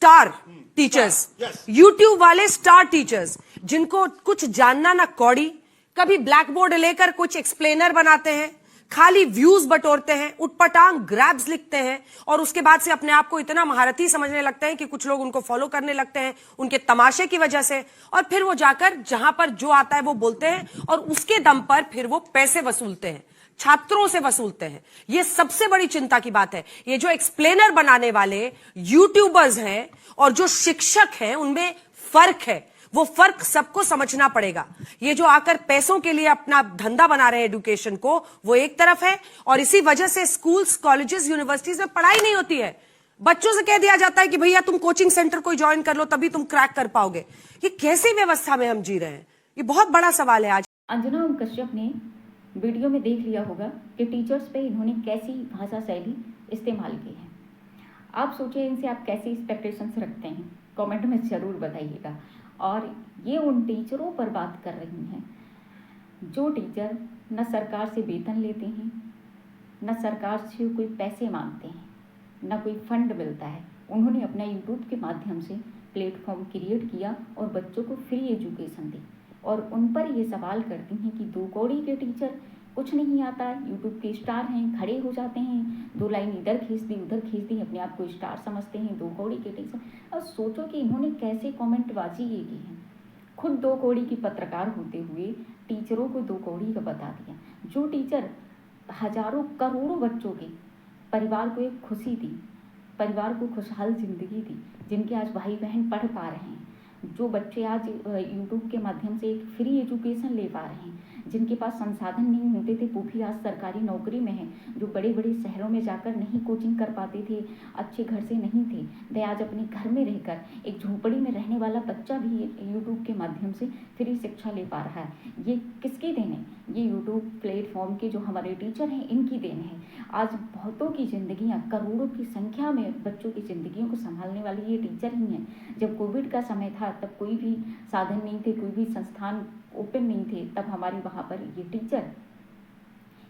Star teachers, YouTube वाले star teachers, जिनको कुछ जानना ना कौड़ी, कभी ब्लैक बोर्ड लेकर कुछ एक्सप्लेनर बनाते हैं, खाली व्यूज बटोरते हैं, उटपटांग ग्रैब्स लिखते हैं और उसके बाद से अपने आप को इतना महारथी समझने लगते हैं कि कुछ लोग उनको फॉलो करने लगते हैं उनके तमाशे की वजह से, और फिर वो जाकर जहां पर जो आता है वो बोलते हैं और उसके दम पर फिर वो पैसे वसूलते हैं, छात्रों से वसूलते हैं। ये सबसे बड़ी चिंता की बात है। ये जो एक्सप्लेनर बनाने वाले यूट्यूबर्स हैं और जो शिक्षक हैं उनमें फर्क है, वो फर्क सबको समझना पड़ेगा। ये जो आकर पैसों के लिए अपना धंधा बना रहे हैं एजुकेशन को, वो एक तरफ है, और इसी वजह से स्कूल्स, कॉलेजेस, यूनिवर्सिटीज में पढ़ाई नहीं होती है। बच्चों से कह दिया जाता है कि भैया तुम कोचिंग सेंटर कोई ज्वाइन कर लो तभी तुम क्रैक कर पाओगे। ये कैसी व्यवस्था में हम जी रहे हैं? ये बहुत बड़ा सवाल है। आज अंजना ओम कश्यप ने वीडियो में देख लिया होगा कि टीचर्स पे इन्होंने कैसी भाषा शैली इस्तेमाल की है। आप सोचिए इनसे आप कैसी एक्सपेक्टेशंस रखते हैं, कमेंट में ज़रूर बताइएगा। और ये उन टीचरों पर बात कर रही हैं जो टीचर न सरकार से वेतन लेते हैं, न सरकार से कोई पैसे मांगते हैं, न कोई फंड मिलता है। उन्होंने अपना यूट्यूब के माध्यम से प्लेटफॉर्म क्रिएट किया और बच्चों को फ्री एजुकेशन दी, और उन पर ये सवाल करती हैं कि 2 कौड़ी के टीचर, कुछ नहीं आता, यूट्यूब के स्टार हैं, खड़े हो जाते हैं, 2 लाइन इधर खींच दी उधर खींच दी, अपने आप को स्टार समझते हैं, 2 कौड़ी के टीचर। और सोचो कि इन्होंने कैसे कमेंटबाजी ये की है। खुद 2 कौड़ी की पत्रकार होते हुए टीचरों को 2 कौड़ी का बता दिया। जो टीचर हजारों करोड़ों बच्चों के परिवार को एक खुशी दी, परिवार को खुशहाल जिंदगी दी, जिनके आज भाई बहन पढ़ पा रहे हैं, जो बच्चे आज यूट्यूब के माध्यम से एक फ्री एजुकेशन ले पा रहे हैं, जिनके पास संसाधन नहीं होते थे वो भी आज सरकारी नौकरी में हैं, जो बड़े बड़े शहरों में जाकर नहीं कोचिंग कर पाते थे, अच्छे घर से नहीं थे, वे आज अपने घर में रहकर, एक झोपड़ी में रहने वाला बच्चा भी यूट्यूब के माध्यम से फ्री शिक्षा ले पा रहा है। ये किसकी देन है? ये यूट्यूब प्लेटफॉर्म के जो हमारे टीचर हैं इनकी देन है। आज बहुतों की जिंदगियां, करोड़ों की संख्या में बच्चों की जिंदगियों को संभालने वाले ये टीचर ही हैं। जब कोविड का समय था तब कोई भी साधन नहीं थे, कोई भी संस्थान ओपन नहीं थे, तब हमारे वहाँ पर ये टीचर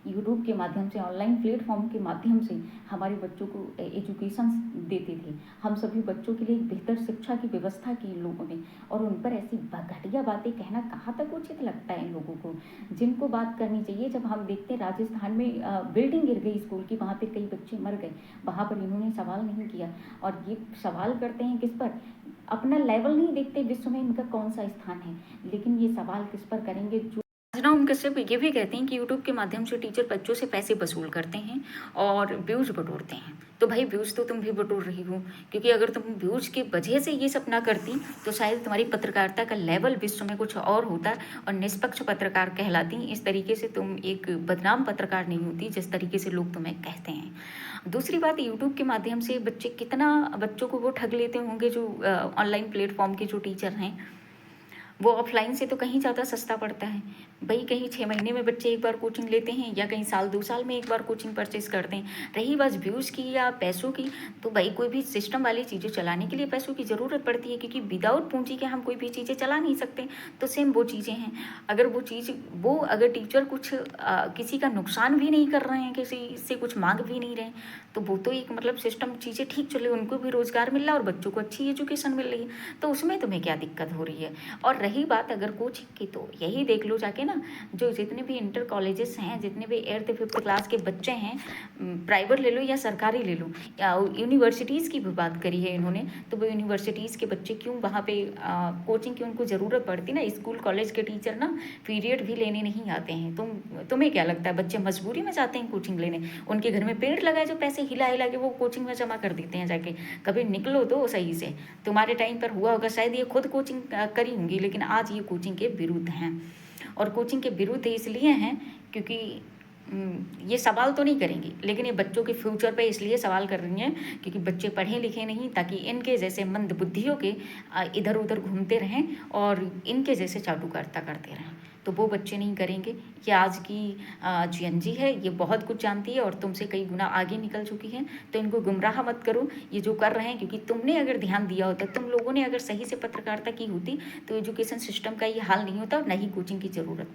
यूट्यूब के माध्यम से, ऑनलाइन प्लेटफॉर्म के माध्यम से हमारे बच्चों को एजुकेशन देते थे। हम सभी बच्चों के लिए एक बेहतर शिक्षा की व्यवस्था की इन लोगों ने, और उन पर ऐसी घटिया बातें कहना कहाँ तक उचित लगता है इन लोगों को, जिनको बात करनी चाहिए। जब हम देखते हैं राजस्थान में बिल्डिंग गिर गई स्कूल की, वहाँ पर कई बच्चे मर गए, वहाँ पर इन्होंने सवाल नहीं किया। और ये सवाल करते हैं किस पर? अपना लेवल नहीं देखते विश्व में इनका कौन सा स्थान है, लेकिन ये सवाल किस पर करेंगे? जो अंजना ओम कश्यप ये भी कहते हैं कि यूट्यूब के माध्यम से टीचर बच्चों से पैसे वसूल करते हैं और व्यूज बटोरते हैं। तो भाई व्यूज तो तुम भी बटोर रही हो, क्योंकि अगर तुम व्यूज की वजह से ये सब ना करती तो शायद तुम्हारी पत्रकारिता का लेवल विश्व में कुछ और होता और निष्पक्ष पत्रकार कहलाती। इस तरीके से तुम एक बदनाम पत्रकार नहीं होती जिस तरीके से लोग तुम्हें कहते हैं। दूसरी बात, यूट्यूब के माध्यम से बच्चे कितना बच्चों को वो ठग लेते होंगे जो ऑनलाइन प्लेटफॉर्म के जो टीचर हैं, वो ऑफलाइन से तो कहीं ज़्यादा सस्ता पड़ता है भाई। कहीं 6 महीने में बच्चे एक बार कोचिंग लेते हैं, या कहीं साल 2 साल में एक बार कोचिंग परचेज करते हैं। रही बात व्यूज़ की या पैसों की, तो भाई कोई भी सिस्टम वाली चीज़ें चलाने के लिए पैसों की ज़रूरत पड़ती है, क्योंकि विदाउट पूंजी के हम कोई भी चीज़ें चला नहीं सकते। तो सेम वो चीज़ें हैं। अगर टीचर कुछ किसी का नुकसान भी नहीं कर रहे हैं, किसी से कुछ मांग भी नहीं रहे, तो वो तो एक मतलब सिस्टम चीज़ें ठीक चल रही, उनको भी रोज़गार मिल रहा है और बच्चों को अच्छी एजुकेशन मिल रही है, तो उसमें तुम्हें क्या दिक्कत हो रही है? और रही बात अगर कोचिंग की, तो यही देख लो जाके ना, जो जितने भी इंटर कॉलेजेस हैं, जितने भी 8th 5th क्लास के बच्चे हैं, प्राइवेट ले लो या सरकारी ले लो, या यूनिवर्सिटीज़ की भी बात करी है इन्होंने, तो वो यूनिवर्सिटीज़ के बच्चे क्यों वहाँ पे कोचिंग की उनको ज़रूरत पड़ती ना? स्कूल कॉलेज के टीचर ना पीरियड भी लेने नहीं आते हैं। तुम्हें क्या लगता है बच्चे मजबूरी में जाते हैं कोचिंग लेने? उनके घर में पेड़ लगाए जो पैसे हिला हिला के वो कोचिंग में जमा कर देते हैं जाके। कभी निकलो तो सही से। तुम्हारे टाइम पर हुआ होगा, शायद ये खुद कोचिंग करी होंगी, लेकिन आज ये कोचिंग के विरुद्ध हैं। और कोचिंग के विरुद्ध इसलिए हैं क्योंकि ये सवाल तो नहीं करेंगी, लेकिन ये बच्चों के फ्यूचर पे इसलिए सवाल कर रही हैं क्योंकि बच्चे पढ़े लिखे नहीं, ताकि इनके जैसे मंद बुद्धियों के इधर उधर घूमते रहें और इनके जैसे चाटुकारिता करते रहें। तो वो बच्चे नहीं करेंगे। ये आज की जीएनजी है, ये बहुत कुछ जानती है और तुमसे कई गुना आगे निकल चुकी है। तो इनको गुमराह मत करो ये जो कर रहे हैं, क्योंकि तुमने अगर ध्यान दिया होता, तुम लोगों ने अगर सही से पत्रकारिता की होती, तो एजुकेशन सिस्टम का ये हाल नहीं होता और न ही कोचिंग की ज़रूरत।